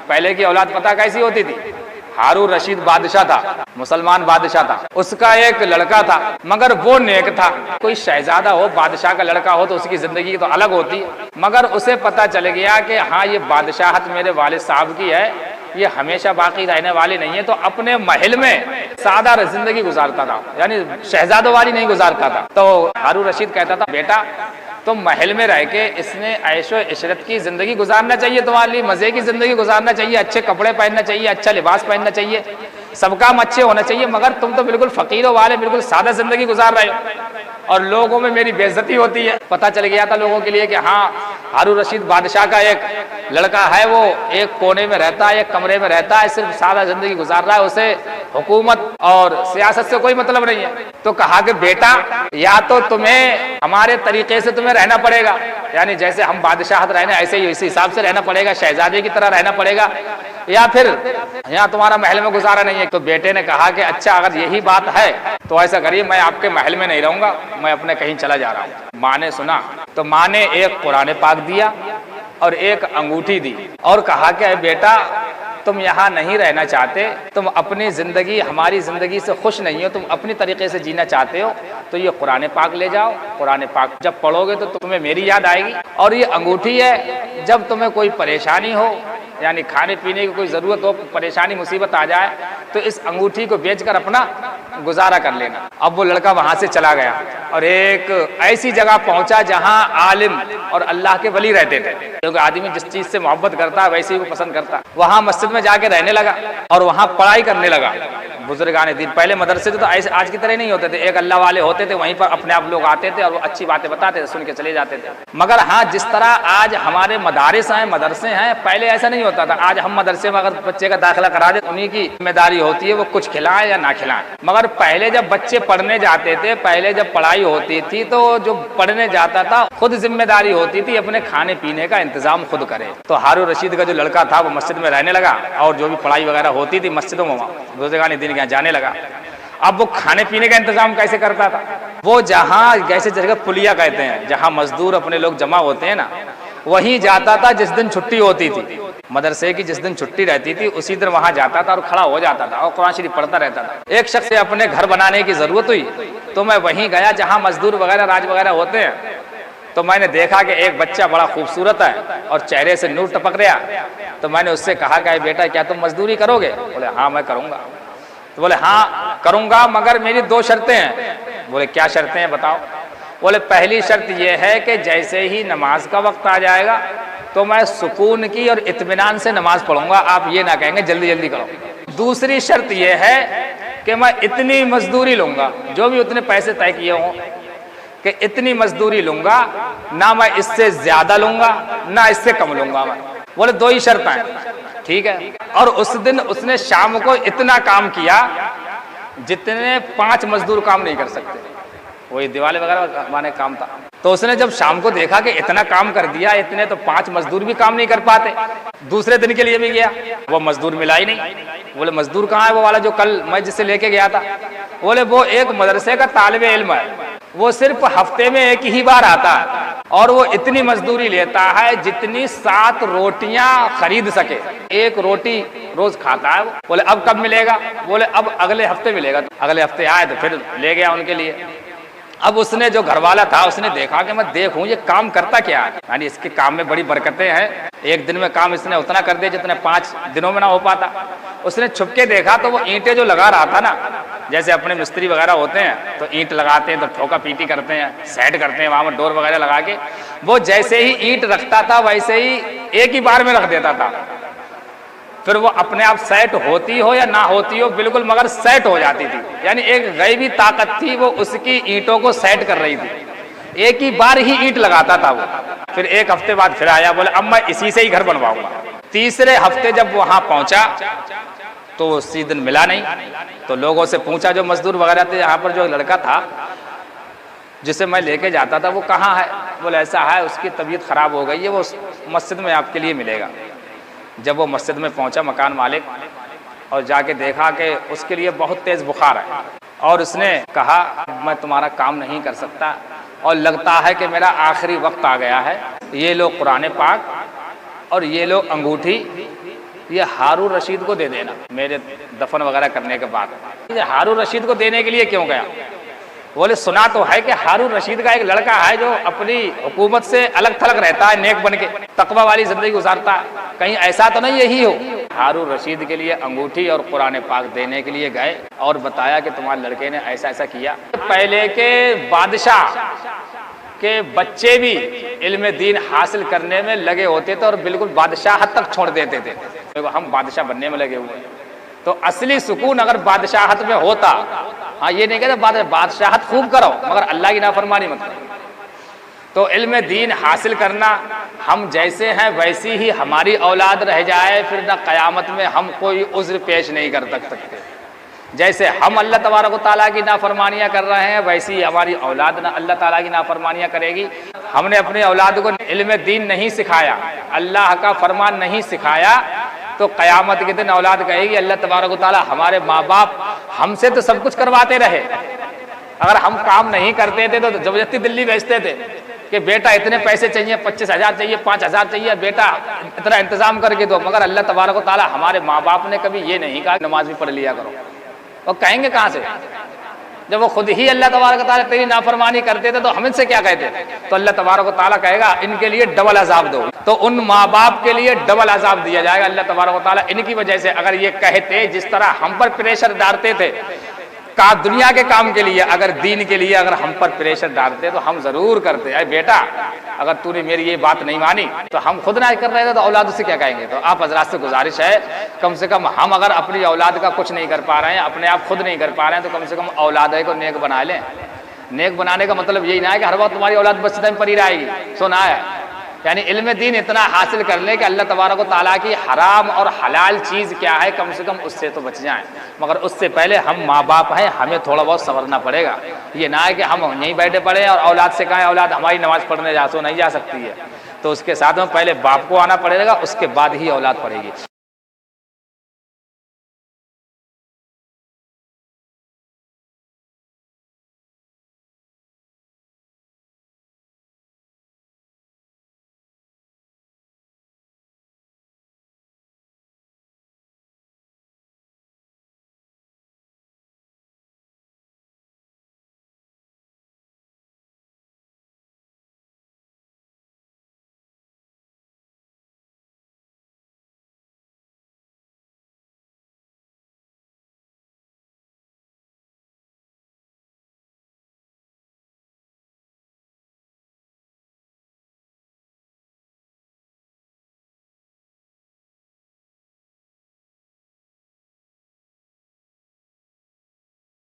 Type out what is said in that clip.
پہلے کی اولاد پتہ کیسی ہوتی تھی؟ ہارون رشید بادشاہ تھا، مسلمان بادشاہ تھا، اس کا ایک لڑکا تھا مگر وہ نیک تھا۔ کوئی شہزادہ ہو، بادشاہ کا لڑکا ہو تو اس کی زندگی تو الگ ہوتی ہے، مگر اسے پتہ چل گیا کہ ہاں یہ بادشاہت میرے والد صاحب کی ہے، یہ ہمیشہ باقی رہنے والی نہیں ہے، تو اپنے محل میں سادہ زندگی گزارتا تھا، یعنی شہزادوں والی نہیں گزارتا تھا۔ تو ہارون رشید کہتا تھا بیٹا تم محل میں رہ کے اس نے عیش و عشرت کی زندگی گزارنا چاہیے، تمہارے لیے مزے کی زندگی گزارنا چاہیے، اچھے کپڑے پہننا چاہیے، اچھا لباس پہننا چاہیے، سب کام اچھے ہونا چاہیے، مگر تم تو بالکل فقیروں والے بالکل سادہ زندگی گزار رہے ہو اور لوگوں میں میری بے عزتی ہوتی ہے۔ پتہ چل گیا تھا لوگوں کے لیے کہ ہاں ہارون رشید بادشاہ کا ایک لڑکا ہے، وہ ایک کونے میں رہتا ہے، ایک کمرے میں رہتا ہے، صرف سادہ زندگی گزار رہا ہے، اسے حکومت اور سیاست سے کوئی مطلب نہیں ہے۔ تو کہا کہ بیٹا یا تو تمہیں ہمارے طریقے سے تمہیں رہنا پڑے گا، یعنی جیسے ہم بادشاہت رہنے ایسے ہی اسی حساب سے رہنا پڑے گا، شہزادے کی طرح رہنا پڑے گا، یا پھر یہاں تمہارا محل میں گزارا نہیں ہے۔ تو بیٹے نے کہا کہ اچھا اگر یہی بات ہے تو ایسا کریے میں آپ کے محل میں نہیں رہوں گا، میں اپنے کہیں چلا جا رہا ہوں۔ ماں نے سنا تو ماں نے ایک قرآن پاک دیا اور ایک انگوٹھی دی اور کہا کہ اے بیٹا تم یہاں نہیں رہنا چاہتے، تم اپنی زندگی ہماری زندگی سے خوش نہیں ہو، تم اپنی طریقے سے جینا چاہتے ہو تو یہ قرآن پاک لے جاؤ، قرآن پاک جب پڑھو گے تو تمہیں میری یاد آئے گی، اور یہ انگوٹھی ہے جب تمہیں کوئی پریشانی ہو، یعنی کھانے پینے کی کوئی ضرورت ہو، پریشانی مصیبت آ جائے تو اس انگوٹھی کو بیچ کر اپنا گزارا کر لینا۔ اب وہ لڑکا وہاں سے چلا گیا اور ایک ایسی جگہ پہنچا جہاں عالم اور اللہ کے ولی رہتے تھے، کیونکہ آدمی جس چیز سے محبت کرتا ہے ویسے ہی وہ پسند کرتا ہے۔ وہاں مسجد میں جا کے رہنے لگا اور وہاں پڑھائی کرنے لگا۔ بزرگان دین پہلے مدرسے تو ایسے آج کی طرح نہیں ہوتے تھے، ایک اللہ والے ہوتے تھے، وہیں پر اپنے آپ لوگ آتے تھے اور وہ اچھی باتیں بتاتے تھے، سن کے چلے جاتے تھے۔ مگر ہاں جس طرح آج ہمارے مدارس ہیں، مدرسے ہیں، پہلے ایسا نہیں ہوتا تھا۔ آج ہم مدرسے میں اگر بچے کا داخلہ کرا دیں انہیں کی ذمہ داری ہوتی ہے وہ کچھ کھلائیں یا نہ کھلائیں، مگر پہلے جب بچے پڑھنے جاتے تھے، پہلے جب پڑھائی ہوتی تھی تو جو پڑھنے جاتا تھا خود ذمہ داری ہوتی تھی اپنے کھانے پینے کا انتظام خود کرے۔ تو ہارون رشید کا جو لڑکا تھا وہ مسجد میں رہنے لگا اور جو بھی پڑھائی وغیرہ ہوتی تھی مسجدوں میں بزرگان دین کے یہاں جانے لگا۔ اب وہ کھانے پینے کا انتظام کیسے کرتا تھا؟ وہ جہاں جیسے جگہ پلیا کہتے ہیں، جہاں مزدور اپنے لوگ جمع ہوتے ہیں نا، وہیں جاتا تھا جس دن چھٹی ہوتی تھی، مدرسے کی جس دن چھٹی رہتی تھی اسی دن وہاں جاتا تھا اور کھڑا ہو جاتا تھا اور قرآن شریف پڑھتا رہتا تھا۔ ایک شخص سے اپنے گھر بنانے کی ضرورت ہوئی تو میں وہیں گیا جہاں مزدور وغیرہ راج وغیرہ ہوتے ہیں، تو میں نے دیکھا کہ ایک بچہ بڑا خوبصورت ہے اور چہرے سے نور ٹپک رہا، تو میں نے اس سے کہا کہ بیٹا کیا تم مزدوری کرو گے؟ بولے ہاں میں کروں گا۔ تو بولے ہاں کروں گا مگر میری دو شرطیں ہیں۔ بولے کیا شرطیں ہیں بتاؤ؟ بولے پہلی شرط یہ ہے کہ جیسے ہی نماز کا وقت آ جائے گا تو میں سکون کی اور اطمینان سے نماز پڑھوں گا، آپ یہ نہ کہیں گے جلدی جلدی کرو۔ دوسری شرط یہ ہے کہ میں اتنی مزدوری لوں گا، جو بھی اتنے پیسے طے کیے ہوں کہ اتنی مزدوری لوں گا، نہ میں اس سے زیادہ لوں گا نہ اس سے کم لوں گا میں۔ بولے دو ہی شرط ہیں، ٹھیک ہے۔ اور اس دن اس نے شام کو اتنا کام کیا جتنے 5 مزدور کام نہیں کر سکتے، وہی دیوالے وغیرہ مانے کام تھا۔ تو اس نے جب شام کو دیکھا کہ اتنا کام کر دیا، اتنے تو 5 مزدور بھی کام نہیں کر پاتے، دوسرے دن کے لیے بھی گیا، وہ مزدور ملا ہی نہیں۔ بولے مزدور کہاں ہے وہ والا جو کل میں جس سے لے کے گیا تھا؟ بولے وہ ایک مدرسے کا طالب علم ہے، وہ صرف ہفتے میں ایک ہی بار آتا ہے اور وہ اتنی مزدوری لیتا ہے جتنی 7 روٹیاں خرید سکے، ایک روٹی روز کھاتا ہے وہ۔ بولے اب کب ملے گا؟ بولے اب اگلے ہفتے ملے گا۔ اگلے ہفتے آئے تو پھر لے گیا ان کے لیے۔ اب اس نے جو گھر والا تھا اس نے دیکھا کہ میں دیکھوں یہ کام کرتا کیا ہے، یعنی اس کے کام میں بڑی برکتیں ہیں، ایک دن میں کام اس نے اتنا کر دیا جتنے 5 دنوں میں نہ ہو پاتا۔ اس نے چھپ کے دیکھا تو وہ اینٹیں جو لگا رہا تھا نا، جیسے اپنے مستری وغیرہ ہوتے ہیں تو اینٹ لگاتے ہیں تو ٹھوکا پیٹی کرتے ہیں، سیٹ کرتے ہیں وہاں پر ڈور وغیرہ لگا کے، وہ جیسے ہی اینٹ رکھتا تھا ویسے ہی ایک ہی بار میں رکھ دیتا تھا، پھر وہ اپنے آپ سیٹ ہوتی ہو یا نہ ہوتی ہو بالکل مگر سیٹ ہو جاتی تھی، یعنی ایک غیبی طاقت تھی وہ اس کی اینٹوں کو سیٹ کر رہی تھی، ایک ہی بار ہی اینٹ لگاتا تھا وہ۔ پھر ایک ہفتے بعد پھر آیا، بولے اب میں اسی سے ہی گھر بنواؤں گا۔ تیسرے ہفتے جب وہاں پہنچا تو اسی دن ملا نہیں، تو لوگوں سے پوچھا جو مزدور وغیرہ تھے، یہاں پر جو لڑکا تھا جسے میں لے کے جاتا تھا وہ کہاں ہے؟ بولے ایسا ہے اس کی طبیعت خراب ہو گئی ہے، وہ مسجد میں آپ کے لیے ملے گا۔ جب وہ مسجد میں پہنچا مکان مالک اور جا کے دیکھا کہ اس کے لیے بہت تیز بخار ہے، اور اس نے کہا میں تمہارا کام نہیں کر سکتا اور لگتا ہے کہ میرا آخری وقت آ گیا ہے، یہ لو قرآن پاک اور یہ لو انگوٹھی یہ ہارون رشید کو دے دینا میرے دفن وغیرہ کرنے کے بعد۔ یہ ہارون رشید کو دینے کے لیے کیوں گیا؟ بولے سنا تو ہے کہ ہارون رشید کا ایک لڑکا ہے جو اپنی حکومت سے الگ تھلگ رہتا ہے، نیک بن کے تقوی والی زندگی گزارتا ہے، کہیں ایسا تو نہیں یہی ہو؟ ہارون رشید کے لیے انگوٹھی اور قرآن پاک دینے کے لیے گئے اور بتایا کہ تمہارے لڑکے نے ایسا ایسا کیا۔ پہلے کے بادشاہ کے بچے بھی علم دین حاصل کرنے میں لگے ہوتے تھے اور بالکل بادشاہت تک چھوڑ دیتے تھے، ہم بادشاہ بننے میں لگے ہوئے ہیں۔ تو اصلی سکون اگر بادشاہت میں ہوتا، ہاں یہ نہیں کہتے بادشاہت خوب کرو مگر اللہ کی نافرمانی مت کرو، تو علم دین حاصل کرنا، ہم جیسے ہیں ویسی ہی ہماری اولاد رہ جائے، پھر نہ قیامت میں ہم کوئی عذر پیش نہیں کر سکتے۔ جیسے ہم اللہ تبارک و تعالیٰ کی نافرمانیاں کر رہے ہیں ویسی ہی ہماری اولاد نہ اللہ تعالیٰ کی نافرمانیاں کرے گی۔ ہم نے اپنی اولاد کو علم دین نہیں سکھایا، اللہ کا فرمان نہیں سکھایا، تو قیامت کے دن اولاد کہے گی اللہ تبارک و تعالیٰ ہمارے ماں باپ ہم سے تو سب کچھ کرواتے رہے، اگر ہم کام نہیں کرتے تھے تو زبردستی دلی بھیجتے تھے کہ بیٹا اتنے پیسے چاہیے، 25,000 چاہیے، 5,000 چاہیے، بیٹا اتنا انتظام کر کے دو، مگر اللہ تبارک و تعالیٰ ہمارے ماں باپ نے کبھی یہ نہیں کہا نماز بھی پڑھ لیا کرو۔ وہ کہیں گے کہاں سے جب وہ خود ہی اللہ تبارک و تعالیٰ تیری نافرمانی کرتے تھے تو ہم ان سے کیا کہتے؟ تو اللہ تبارک و تعالیٰ کہے گا ان کے لیے ڈبل عذاب دو، تو ان ماں باپ کے لیے ڈبل عذاب دیا جائے گا۔ اللہ تبارک و تعالیٰ ان کی وجہ سے اگر یہ کہتے جس طرح ہم پر پریشر ڈالتے تھے دنیا کے کام کے لیے، اگر دین کے لیے اگر ہم پر پریشر ڈالتے تو ہم ضرور کرتے، اے بیٹا اگر تو نے میری یہ بات نہیں مانی تو ہم خود نہ کر رہے تھے تو اولاد سے کیا کہیں گے؟ تو آپ حضرات سے گزارش ہے کم سے کم ہم اگر اپنی اولاد کا کچھ نہیں کر پا رہے ہیں، اپنے آپ خود نہیں کر پا رہے ہیں، تو کم سے کم اولاد کو نیک بنا لیں۔ نیک بنانے کا مطلب یہی نہ ہے کہ ہر وقت تمہاری اولاد بس ٹائم پر ہی رہے گی، سنا ہے، یعنی علم دین اتنا حاصل کر لے کہ اللہ تبارک و تعالیٰ کی حرام اور حلال چیز کیا ہے کم سے کم اس سے تو بچ جائیں، مگر اس سے پہلے ہم ماں باپ ہیں، ہمیں تھوڑا بہت سنورنا پڑے گا۔ یہ نہ ہے کہ ہم یہیں بیٹھے پڑے اور اولاد سے کہیں اولاد ہماری نماز پڑھنے نہیں جا سکتی ہے، تو اس کے ساتھ میں پہلے باپ کو آنا پڑے گا، اس کے بعد ہی اولاد پڑھے گی۔